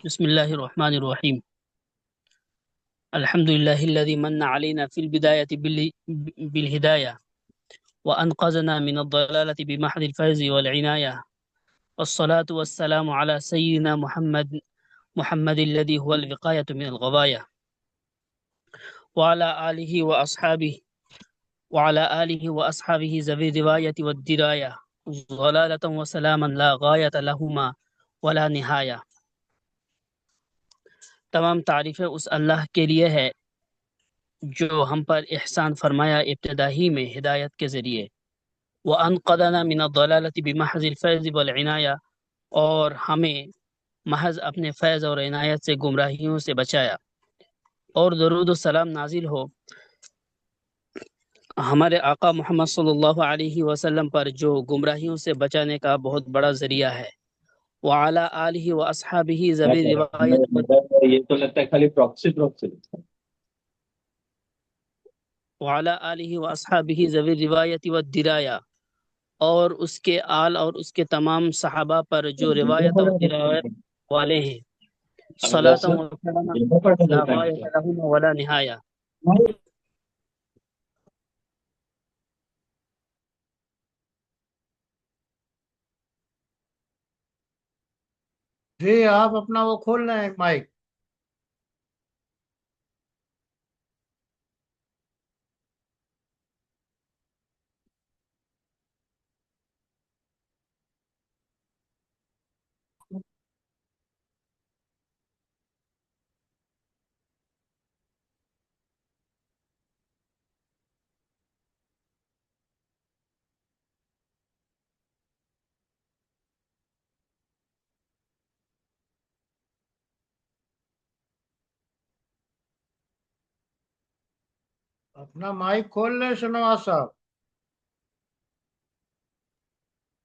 بسم الله الرحمن الرحيم. الحمد لله الذي من علينا في البداية بالهداية وأنقذنا من الضلالة بمحض الفيض والعناية، والصلاة والسلام على سيدنا محمد الذي هو الوقاية من الغواية، وعلى آله وأصحابه ذوي الرواية والدراية، ضلالة وسلاما لا غاية لهما ولا نهاية۔ تمام تعریفیں اس اللہ کے لیے ہے جو ہم پر احسان فرمایا ابتدا ہی میں ہدایت کے ذریعے، وَأَنْقَذَنَا مِنَ الضَّلَالَةِ بِمَحْضِ الْفَيْضِ وَالْعِنَایَةِ، اور ہمیں محض اپنے فیض اور عنایت سے گمراہیوں سے بچایا، اور درود و سلام نازل ہو ہمارے آقا محمد صلی اللہ علیہ وسلم پر جو گمراہیوں سے بچانے کا بہت بڑا ذریعہ ہے، وعلی آلہ و اصحابہ ذوی روایت یہ تو لگتا ہے خالی پراکسی وعلی آلہ و اصحابہ ذوی روایت و درایا، اور اس کے آل اور اس کے تمام صحابہ پر جو روایت اور دراوت والے ہیں، صلاۃ و سلام لا غایۃ لہم ولا نہایہ۔ جی آپ اپنا وہ کھول لیں مائک۔ اپنا مائک کھول لیں شنواز صاحب۔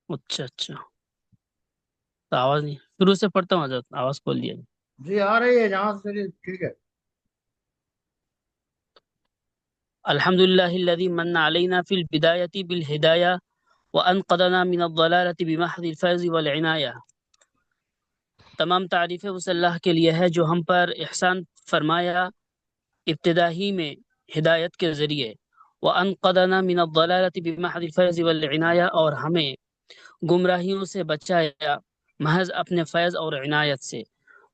اچھا تو آواز نہیں، شروع سے پڑھتا ہوں حضرت، آواز کھول دیا۔ جی آ رہی ہے جہاں سے، ٹھیک ہے۔ الحمد للہ الذی من علینا فی البدایۃ بالہدایہ وانقذنا من الضلالۃ بمحض الفیض والعنایہ۔ تمام تعریفیں اس اللہ کے لیے ہے جو ہم پر احسان فرمایا ابتدا ہی میں ہدایت کے ذریعے، وانقذنا من الضلالۃ بمحض الفیض والعنایہ، اور ہمیں گمراہیوں سے بچایا محض اپنے فیض اور عنایت سے،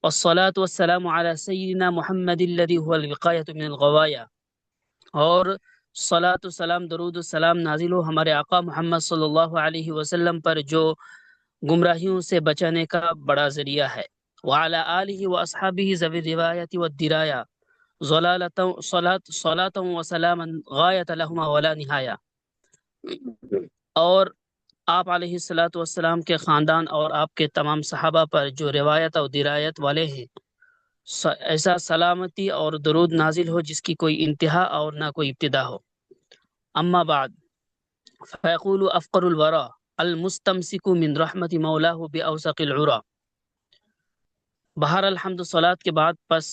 والصلاة والسلام علی سیدنا محمد الذی هو الوقایۃ من الغوایہ، اور صلاۃ السلام درود السلام نازل ہو ہمارے آقا محمد صلی اللہ علیہ وسلم پر جو گمراہیوں سے بچانے کا بڑا ذریعہ ہے، وعلی آلہ و اصحابہ ذوی الروایت والدرایا، صلاۃ و سلاما غایۃ لہما ولا نہایہ، اور آپ علیہ الصلاۃ والسلام کے خاندان اور آپ کے تمام صحابہ پر جو روایت اور درایت والے ہیں، ایسا سلامتی اور درود نازل ہو جس کی کوئی انتہا اور نہ کوئی ابتدا ہو۔ اما بعد فیقول افقر الورا المستمسک من رحمت مولاہ باوثق العرا۔ بہر الحمد صلاۃ کے بعد پس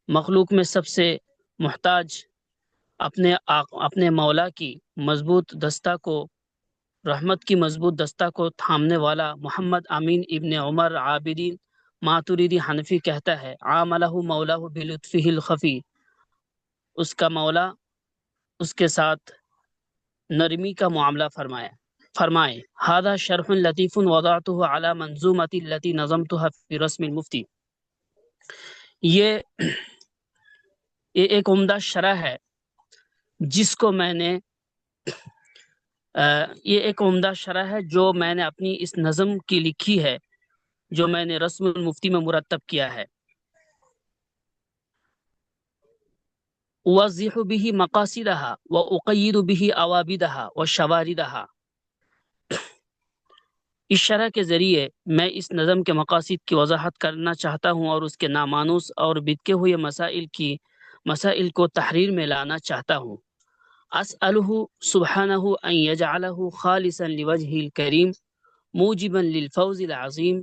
مخلوق میں سب سے محتاج اپنے مولا کی مضبوط دستہ کو، رحمت کی مضبوط دستہ کو تھامنے والا محمد امین ابن عمر عابدین ماتوریدی حنفی کہتا ہے، عاملہ مولاہ بلطفہ الخفی، اس کا مولا اس کے ساتھ نرمی کا معاملہ فرمائے۔ ھذا شرح لطیف وضعته علی منظومۃ التي نظمتها فی رسم المفتی۔ یہ ایک عمدہ شرح ہے جس کو میں نے یہ ایک عمدہ شرح ہے جو میں نے اپنی اس نظم کی لکھی ہے، جو میں نے رسم المفتی میں مرتب کیا ہے۔ اوضح به مقاصدها واقید به عوابدها وشواردها۔ اس شرح کے ذریعے میں اس نظم کے مقاصد کی وضاحت کرنا چاہتا ہوں اور اس کے نامانوس اور بدکے ہوئے مسائل کو تحریر میں لانا چاہتا ہوں۔ اسألہ سبحانہ ان یجعلہ خالصا لوجہ الکریم موجبا للفوز العظیم۔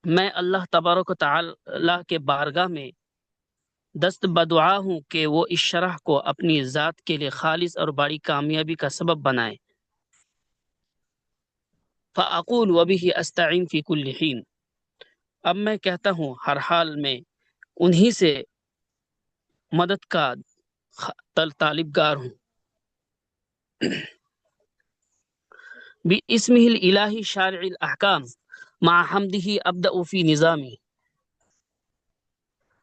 میں اللہ تبارک و تعالی کے بارگاہ میں دست بدعا ہوں کہ وہ اس شرح کو اپنی ذات کے لیے خالص اور بڑی کامیابی کا سبب بنائے۔ فأقول وبه أستعين في كل حين، اب میں کہتا ہوں ہر حال میں انہی سے مدد کا طالبگار ہوں۔ باسمہ الالہی شارع الاحکام مع حمدہ ابدأ فی نظامی،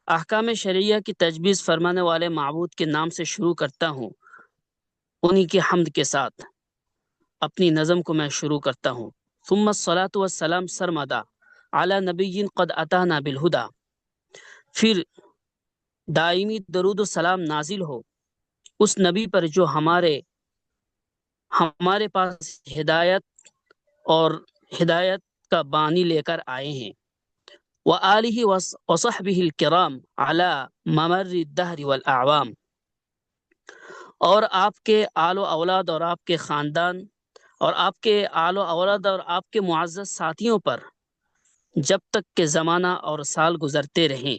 احکام شرعیہ کی تجویز فرمانے والے معبود کے نام سے شروع کرتا ہوں، انہی کی حمد کے ساتھ اپنی نظم کو میں شروع کرتا ہوں۔ ثم الصلاة والسلام سرمدا علی نبی قد اتانا بالہدا، پھر دائمی درود و سلام نازل ہو اس نبی پر جو ہمارے پاس ہدایت کا بانی لے کر آئے ہیں۔ وآلہ وصحبہ الکرام علی ممر الدہر والاعوام، اور آپ کے آل و اولاد اور آپ کے خاندان اور آپ کے آل و اولاد اور آپ کے معزز ساتھیوں پر جب تک کہ زمانہ اور سال گزرتے رہیں۔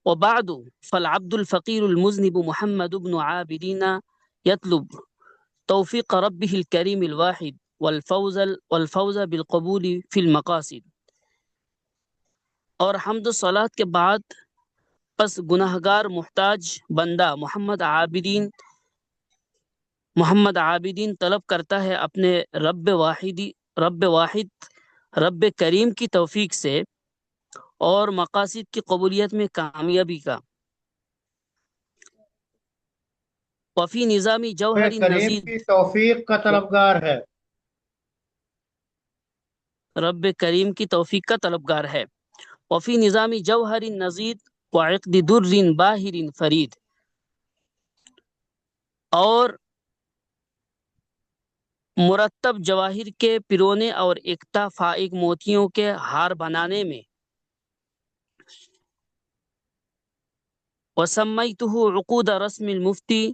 وبعد فالعبد الفقیر المذنب محمد بن عابدین یطلب توفیق ربہ الکریم الواحد والفوز بالقبول فی المقاصد، اور حمد و صلات کے بعد پس گناہگار محتاج بندہ محمد عابدین طلب کرتا ہے اپنے رب کریم کی توفیق سے اور مقاصد کی قبولیت میں کامیابی کا۔ وفی نظامی جوہر کریم نزید، کی توفیق کا طلبگار ہے۔ رب کریم کی توفیق کا طلبگار ہے۔ وفی نظامی جوہر نزید وعقد در باہر فرید، اور مرتب جواہر کے پیرونے اور اکتا فائق موتیوں کے ہار بنانے میں۔ وسمیتہ عقود رسم المفتی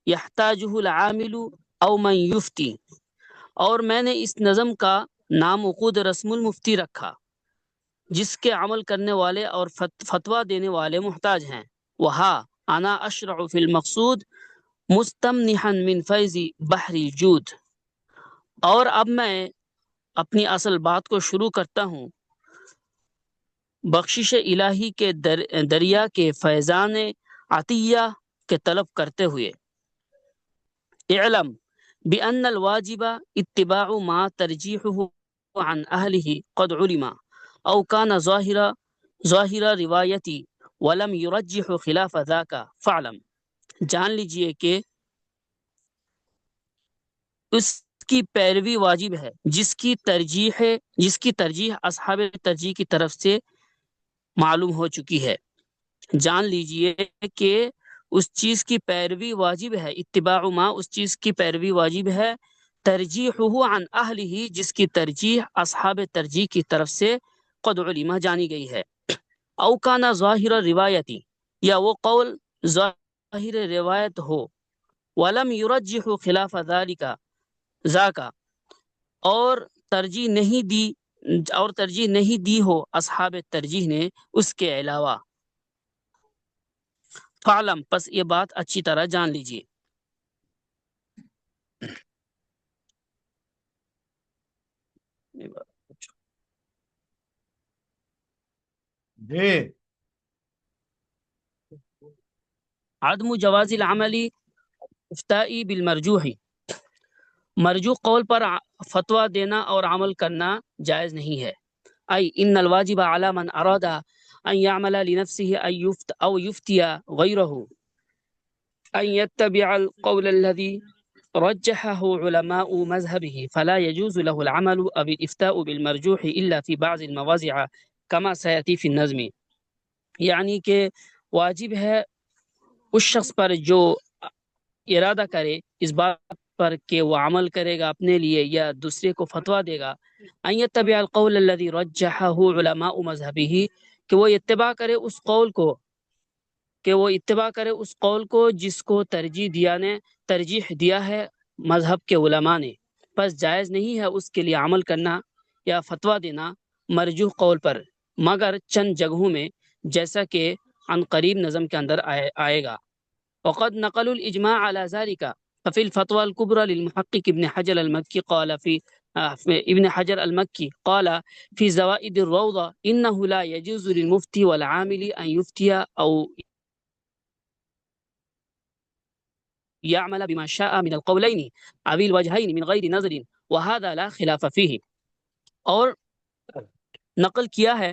یحتاجہ العامل او من یفتی، اور میں نے اس نظم کا نام عقود رسم المفتی رکھا جس کے عمل کرنے والے اور فتویٰ دینے والے محتاج ہیں۔ وہا انا اشرع فی المقصود مستمنحا من فیض بحر الجود، اور اب میں اپنی اصل بات کو شروع کرتا ہوں بخشش الہی کے دریا کے فیضان عطیہ کے طلب کرتے ہوئے۔ اعلم بأن الواجب اتباع ما ترجیحه عن اہلہ قد علم او کان ظاہر روایتی ولم یرجح خلاف ذاک فعلم، جان لیجئے کہ اس کی پیروی واجب ہے جس کی ترجیح اصحاب ترجیح کی طرف سے معلوم ہو چکی ہے۔ جان لیجئے کہ اس چیز کی پیروی واجب ہے، اتباع ما، اس چیز کی پیروی واجب ہے، ترجیحہ عن اہلہ، جس کی ترجیح اصحاب ترجیح کی طرف سے قد علمہ جانی گئی ہے۔ او کانا ظاہر روایتی، یا وہ قول ظاہر روایت ہو، ولم یرجح خلاف ذاک، اور ترجیح نہیں دی ہو اصحاب ترجیح نے اس کے علاوہ۔ فعلم، پس یہ بات اچھی طرح جان لیجئے۔ جی عدم جواز العمل افتائی بالمرجوح، مرجوح قول پر فتویٰ دینا اور عمل کرنا جائز نہیں ہے۔ ای ان الواجب علی من اراد ان یعمل لنفسه او یفتی غیرہ ان یتبع القول الذي رجحه علماء مذهبه فلا يجوز له العمل او الافتاء بالمرجوح الا في بعض المواضع كما سيأتي في النظم، یعنی کہ واجب ہے اس شخص پر جو ارادہ کرے اس بات پر کہ وہ عمل کرے گا اپنے لیے یا دوسرے کو فتویٰ دے گا، ان یتبع القول الذي رجحه علماء مذهبه، کہ وہ اتباع کرے اس قول کو جس کو ترجیح دیا ہے مذہب کے علماء نے، پس جائز نہیں ہے اس کے لیے عمل کرنا یا فتویٰ دینا مرجوح قول پر، مگر چند جگہوں میں، جیسا کہ عن قریب نظم کے اندر آئے گا۔ وقد نقل الاجماع على ذلك، ففي الفتوى الكبرى للمحقق ابن حجر المكي قال في ابن حجر المكي قال في زوائد الروضة إنه لا يجوز للمفتي والعامل أن يفتي أو يعمل بما شاء من القولين أو الوجهين من غير نظر وهذا لا خلاف فيه. اور نقل کیا ہے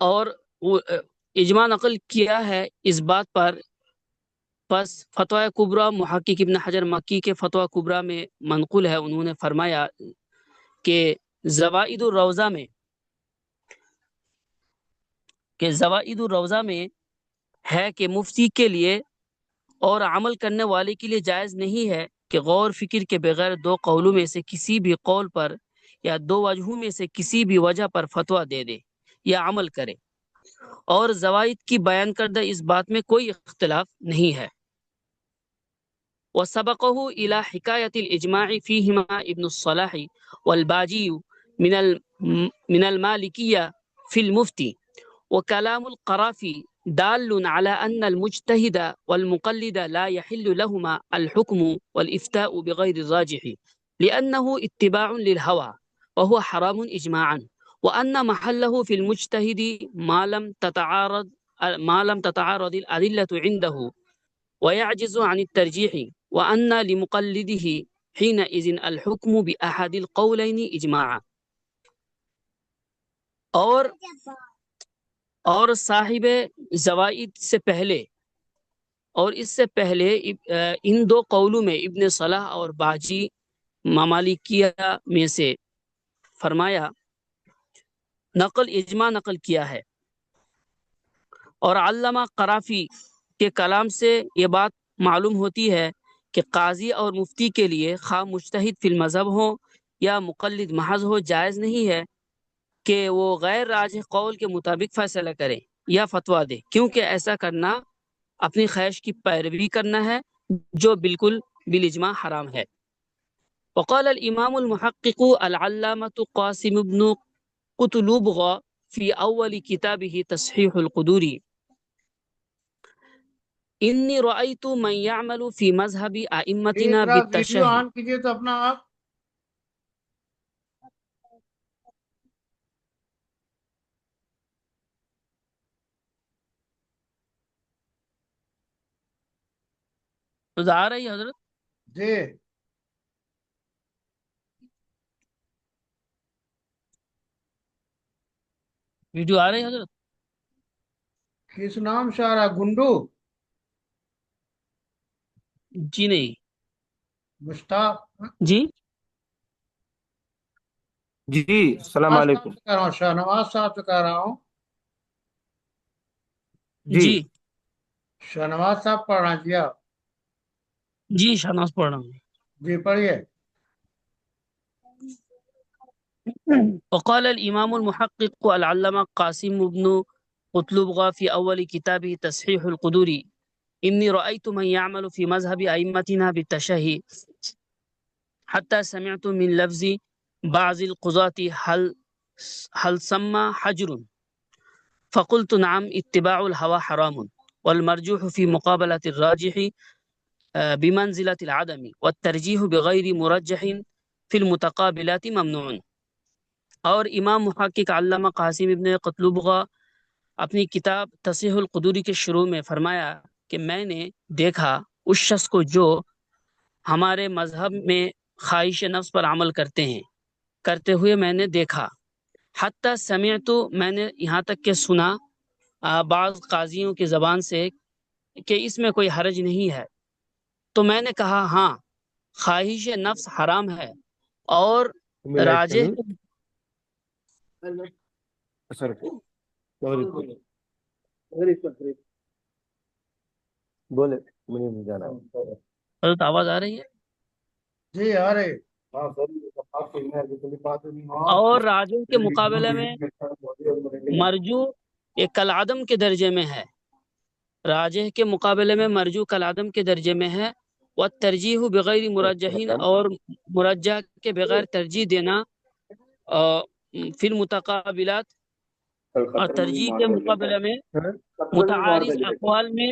اور اجماع نقل کیا ہے اس بات پر. پس فتویٰ کبریٰ محقق ابن حجر مکی کے فتویٰ کبریٰ میں منقول ہے، انہوں نے فرمایا کہ زوائد الروضہ میں ہے کہ مفتی کے لیے اور عمل کرنے والے کے لیے جائز نہیں ہے کہ غور فکر کے بغیر دو قولوں میں سے کسی بھی قول پر یا دو وجہوں میں سے کسی بھی وجہ پر فتویٰ دے دے یا عمل کرے، اور زوائد کی بیان کردہ اس بات میں کوئی اختلاف نہیں ہے. وسبقه إلى حكاية الإجماع فيهما ابن الصلاح والباجي من المالكية في المفتي. وكلام القرافي دال على أن المجتهد والمقلد لا يحل لهما الحكم والإفتاء بغير الراجح لأنه اتباع للهوى وهو حرام إجماعا، وأن محله في المجتهد ما لم تتعارض الأدلة عنده ويعجز عن الترجيح، وأن لمقلده حينئذ الحكم بأحد القولين إجماعا. اور صاحب زوائد سے پہلے اور اس سے پہلے ان دو قولوں میں ابن صلاح اور باجی ممالکیہ میں سے فرمایا اجماع نقل کیا ہے. اور علامہ قرافی کے کلام سے یہ بات معلوم ہوتی ہے کہ قاضی اور مفتی کے لیے خواہ مجتہد فی المذہب ہو یا مقلد محض ہو، جائز نہیں ہے کہ وہ غیر راجح قول کے مطابق فیصلہ کرے یا فتویٰ دے، کیونکہ ایسا کرنا اپنی خواہش کی پیروی کرنا ہے جو بالکل بالاجماع حرام ہے. وقال الامام المحقق العلامة قاسم بن قطلبغ في اول كتابه تصحيح القدور انی رأیت من یعمل فی مذہب ائمتنا ویڈیو بالتشہی. آن کیجئے تو اپنا آپ. آ رہی ہے حضرت؟ جی ویڈیو آ رہی ہے حضرت؟ کس نام سے آ رہا؟ گنڈو، جی نہیں. مشتاق؟ جی جی السلام علیکم. شاہ نواز صاحب سے کہہ رہا ہوں. جی شاہ نواز صاحب پڑھ رہا جی آپ؟ جی شاہناز پڑھ رہا ہوں. جی پڑھیے. وقال الامام المحقق العلامہ قاسم بن قطلبغ في اول كتابه تصحيح القدور انی رأیت من یعمل فی مذہب ائمتنا بالتشہی حتى سمعت من لفظ بعض القضاة هل سمى حجر فقلت نعم اتباع الهوى حرام والمرجوح في مقابلة الراجح بمنزلة العدم والترجيح بغير مرجح في المتقابلات ممنوع. اور امام محقق علامہ قاسم ابن قطلبغ اپنی کتاب تصحیح القدوری کے شروع میں فرمایا کہ میں نے دیکھا اس شخص کو جو ہمارے مذہب میں خواہش نفس پر عمل کرتے ہوئے میں نے دیکھا. حتی سمعت، میں نے یہاں تک کہ سنا بعض قاضیوں کی زبان سے کہ اس میں کوئی حرج نہیں ہے. تو میں نے کہا ہاں، خواہش نفس حرام ہے اور راجح بولے مجھے نہیں جانا. حضرت آواز آ رہی ہے؟ جی آ رہے. اور راجح کے مقابلے میں مرجو ایک کالعدم کے درجے میں ہے. راجح کے مقابلے میں مرجو کالعدم کے درجے میں ہے. والترجیح بغیر مرجحین، اور مرجح کے بغیر ترجیح دینا فی المتقابلات، اور ترجیح کے مقابلے میں متعارض اقوال میں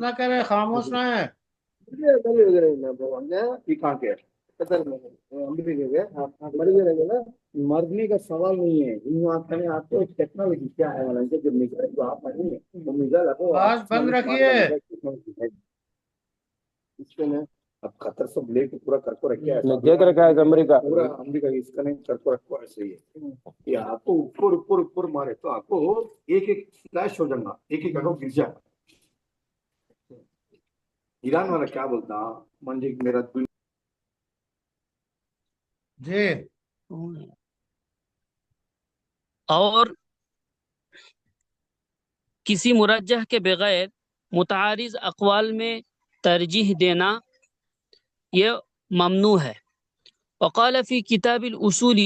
نہ کرے، خاموش نہ ہے۔ مرنے کا سوال نہیں ہے، آپ کو ٹیکنالوجی کیا ہے جب نکلے تو آپ آواز بند رکھیے۔ اس میں اب خطر سب لے کے پورا کر کو رکھا ہے، دیکھ رکھا ہے امریکہ پورا امریکہ اس کا نہیں کر کو رکھو ایسے ہی ہے کہ آپ کو اوپر مارے تو آپ کو ایک ایک فلیش ہو جانا، ایک ایک اگو گر جائے۔ ایران والا کیا بولتا منجی میرا جی اور کسی مرجح کے بغیر متعارض اقوال میں ترجیح دینا یہ ممنوع ہے۔ وقال فی کتاب الاصول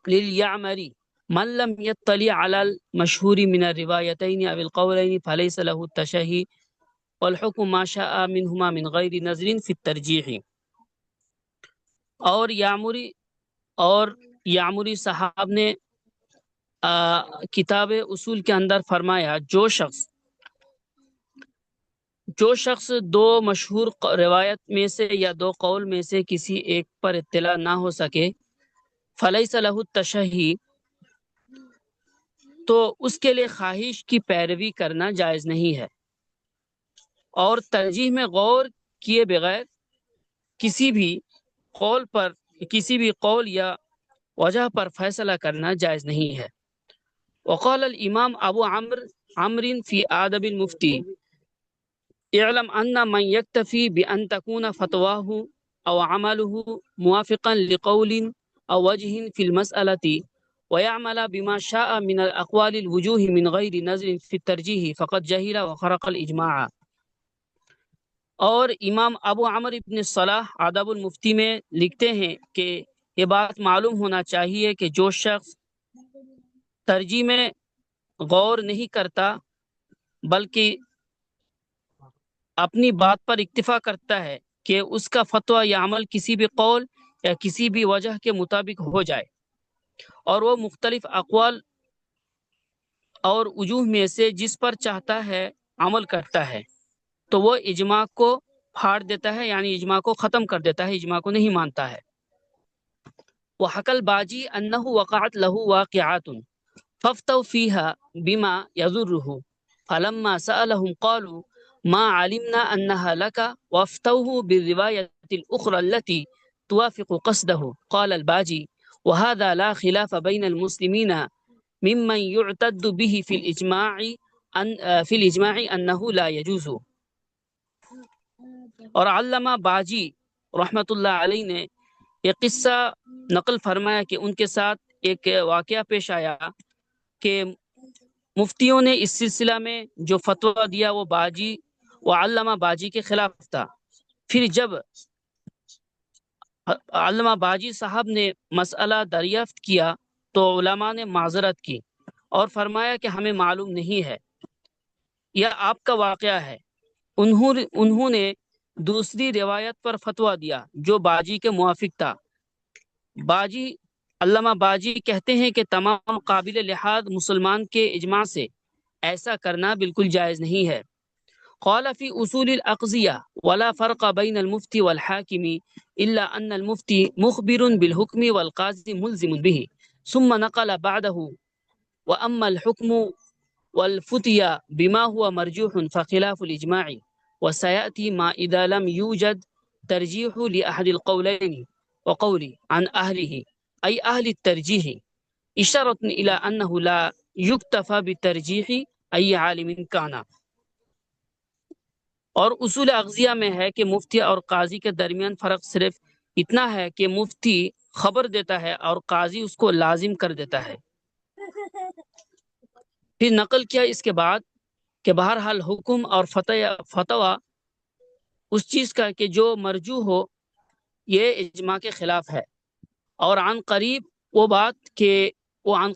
للیعمری من لم يطلع على المشهور من الروايتين او القولين فليس له التشهي والحكم ما شاء منهما من غیر نظر فی الترجیح۔ اور یعمری صاحب نے کتاب اصول کے اندر فرمایا جو شخص دو مشہور روایت میں سے یا دو قول میں سے کسی ایک پر اطلاع نہ ہو سکے فلیس لہ التشہی، تو اس کے لیے خواہش کی پیروی کرنا جائز نہیں ہے، اور ترجیح میں غور کیے بغیر کسی بھی قول یا وجہ پر فیصلہ کرنا جائز نہیں ہے۔ وقال الامام ابو عمرو فی آدب المفتی اعلم ان من يكتفي بان تكون فتواه او عمله موافقا لقول او وجه في المسألة ويعمل بما شاء من الاقوال الوجوه من غیر نظر في الترجیح فقد جہل وخرق الاجماع۔ اور امام ابو عمرو ابن الصلاح آداب المفتی میں لکھتے ہیں کہ یہ بات معلوم ہونا چاہیے کہ جو شخص ترجیح میں غور نہیں کرتا بلکہ اپنی بات پر اکتفا کرتا ہے کہ اس کا فتویٰ یا عمل کسی بھی قول یا کسی بھی وجہ کے مطابق ہو جائے، اور وہ مختلف اقوال اور وجوہ میں سے جس پر چاہتا ہے عمل کرتا ہے، تو وہ اجماع کو پھاڑ دیتا ہے، یعنی اجماع کو ختم کر دیتا ہے، اجماع کو نہیں مانتا ہے۔ وحكى الباجي أنه وقعت له واقعات فافتوا فيها بما يضره فلما سألهم قالوا ما علمنا أنها لك وافتوه بالرواية الأخرى التي توافق قصده۔ قال الباجي وهذا لا خلاف بين المسلمين ممن يعتد به في الإجماع أنه لا يجوز۔ اور علامہ باجی رحمۃ اللہ علیہ نے یہ قصہ نقل فرمایا کہ ان کے ساتھ ایک واقعہ پیش آیا کہ مفتیوں نے اس سلسلہ میں جو فتویٰ دیا وہ علامہ باجی کے خلاف تھا۔ پھر جب علامہ باجی صاحب نے مسئلہ دریافت کیا تو علماء نے معذرت کی اور فرمایا کہ ہمیں معلوم نہیں ہے، یہ آپ کا واقعہ ہے۔ انہوں نے دوسری روایت پر فتویٰ دیا جو باجی کے موافق تھا۔ علامہ باجی کہتے ہیں کہ تمام قابل لحاظ مسلمان کے اجماع سے ایسا کرنا بالکل جائز نہیں ہے۔ قال فی اصول الاقضیہ ولا فرق بین المفتی والحاکم الا ان المفتی مخبر بالحکم والقاضی ملزم به، ثم نقل بعده واما الحکم والفتیا بما هو مرجوح فخلاف الاجماع وسيأتي ما اذا لم يوجد ترجیح لأحد القولین وقول عن اہلہ ای اہل الترجیح اشارۃ الی انہ لا یکتفى بالترجیح ای عالم کانا۔ اور اصول اغذیہ میں ہے کہ مفتی اور قاضی کے درمیان فرق صرف اتنا ہے کہ مفتی خبر دیتا ہے اور قاضی اس کو لازم کر دیتا ہے۔ پھر نقل کیا اس کے بعد کہ بہرحال حکم اور فتویٰ اس چیز کا کہ جو مرجوح ہو یہ اجماع کے خلاف ہے، اور عن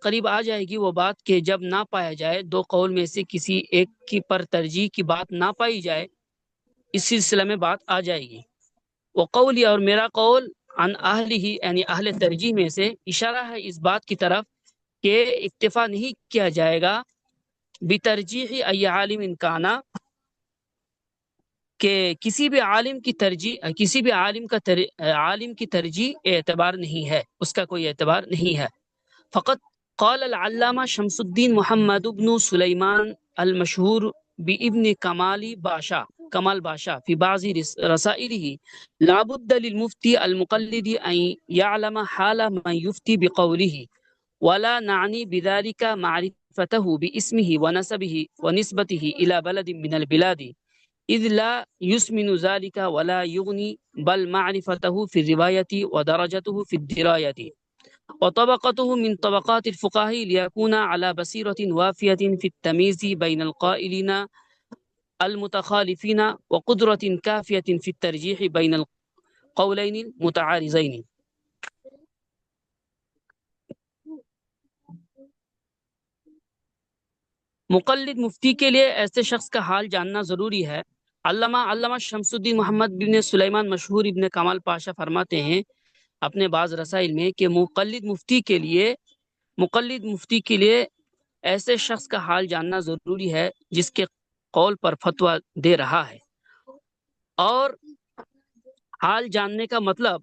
قریب آ جائے گی وہ بات کہ جب نہ پایا جائے دو قول میں سے کسی ایک کی پر ترجیح کی بات نہ پائی جائے، اس سلسلے میں بات آ جائے گی۔ وہ قولی اور میرا قول عن اہلہ یعنی اہل ترجیح میں سے اشارہ ہے اس بات کی طرف کہ اکتفا نہیں کیا جائے گا بترجیح ای عالم کانا، کہ کسی بھی عالم کی ترجیح، کسی بھی عالم کی ترجیح اعتبار نہیں ہے، اس کا کوئی اعتبار نہیں ہے۔ فقط قال العلامہ شمس الدین محمد بن سلیمان المشہور بابن کمال باشا فی بعض رسائلہ لا بد للمفتی المقلد ان يعلم حال من يفتي بقوله ولا نعني بذلك معرفته باسمه ونسبه ونسبته الى بلد من البلاد اذ لا يسمن ذلك ولا يغني بل معرفته في الرواية ودرجته في الدراية وطبقته من طبقات الفقهاء ليكون على بصيرة وافية في التمييز بين القائلين المتخالفين وقدرة كافية في الترجيح بين القولين المتعارضين۔ مقلد مفتی کے لیے ایسے شخص کا حال جاننا ضروری ہے۔ علامہ شمس الدین محمد بن سلیمان مشہور ابن کمال پاشا فرماتے ہیں اپنے بعض رسائل میں کہ مقلد مفتی کے لیے ایسے شخص کا حال جاننا ضروری ہے جس کے قول پر فتویٰ دے رہا ہے، اور حال جاننے کا مطلب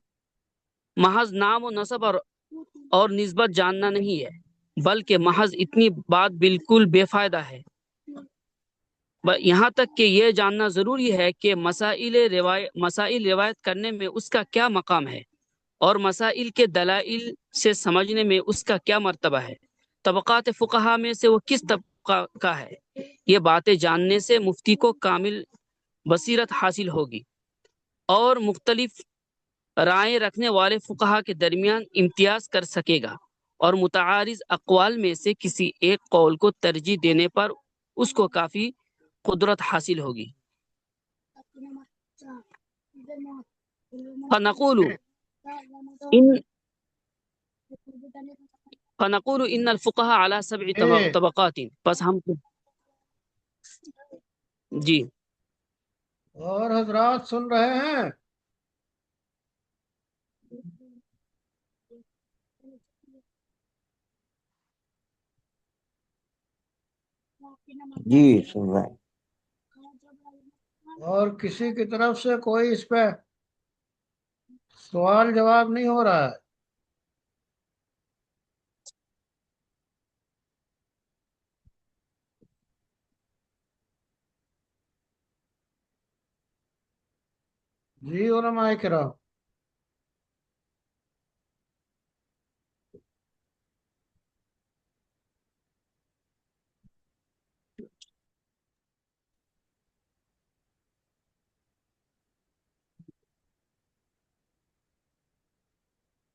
محض نام و نسب اور نسبت جاننا نہیں ہے، بلکہ محض اتنی بات بالکل بے فائدہ ہے، یہاں تک کہ یہ جاننا ضروری ہے کہ مسائل روایت کرنے میں اس کا کیا مقام ہے اور مسائل کے دلائل سے سمجھنے میں اس کا کیا مرتبہ ہے، طبقات فقہا میں سے وہ کس طبقہ کا ہے۔ یہ باتیں جاننے سے مفتی کو کامل بصیرت حاصل ہوگی اور مختلف رائے رکھنے والے فقہا کے درمیان امتیاز کر سکے گا، اور متعارض اقوال میں سے کسی ایک قول کو ترجیح دینے پر اس کو کافی قدرت حاصل ہوگی۔ فنقول ان الفقهاء على 7 طبقات، بس ہم جی اور حضرات سن رہے ہیں؟ جی سن رہے ہیں۔ اور کسی کی طرف سے کوئی اس پہ سوال جواب نہیں ہو رہا ہے؟ جی علماء کرام،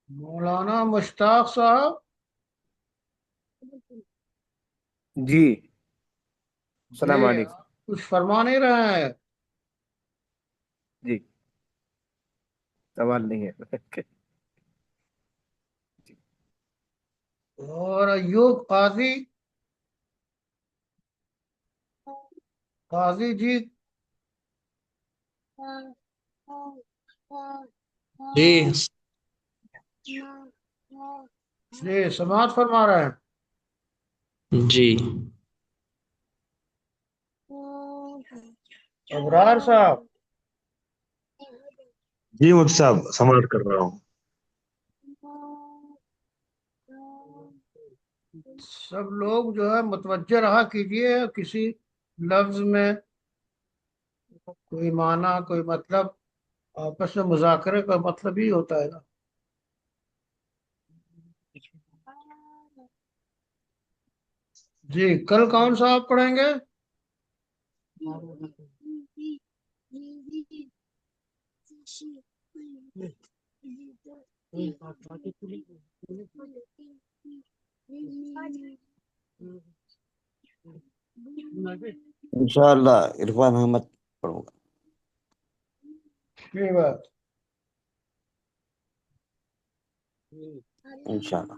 مولانا مشتاق صاحب، جی السلام جی علیکم۔ کچھ فرما نہیں رہے ہیں؟ جی سوال نہیں ہے۔ اور ایوب قاضی جی، جی جی سماعت فرما رہے ہیں؟ جی ابرار صاحب، جی مفتی صاحب سماعت کر رہا ہوں۔ سب لوگ جو ہے متوجہ رہا کیجئے، کسی لفظ میں کوئی معنی کوئی مطلب، آپس میں مذاکرے کا مطلب ہی ہوتا ہے نا۔ جی کل کون سا آپ پڑھیں گے؟ انشاءاللہ عرفان احمد پڑھوں گا۔ ٹھیک بات، انشاءاللہ۔